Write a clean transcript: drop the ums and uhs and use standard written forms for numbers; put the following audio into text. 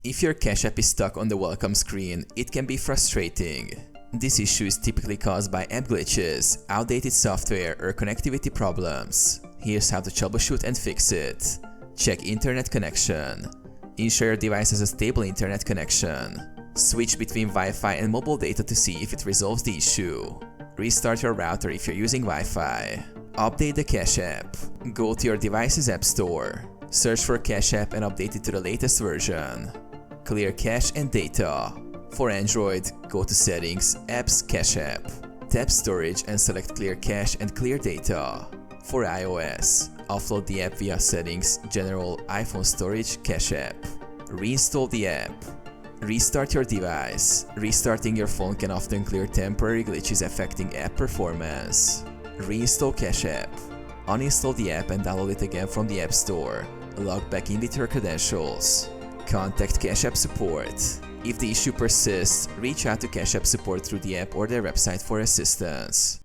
If your Cash App is stuck on the welcome screen, it can be frustrating. This issue is typically caused by app glitches, outdated software, or connectivity problems. Here's how to troubleshoot and fix it. Check internet connection. Ensure your device has a stable internet connection. Switch between Wi-Fi and mobile data to see if it resolves the issue. Restart your router if you're using Wi-Fi. Update the Cash App. Go to your device's app store. Search for Cash App and update it to the latest version. Clear cache and data. For Android, go to Settings, Apps, Cash App. Tap Storage and select Clear Cache and Clear Data. For iOS, offload the app via Settings, General, iPhone Storage, Cash App. Reinstall the app. Restart your device. Restarting your phone can often clear temporary glitches affecting app performance. Reinstall Cash App. Uninstall the app and download it again from the App Store. Log back in with your credentials. Contact Cash App support. If the issue persists, reach out to Cash App support through the app or their website for assistance.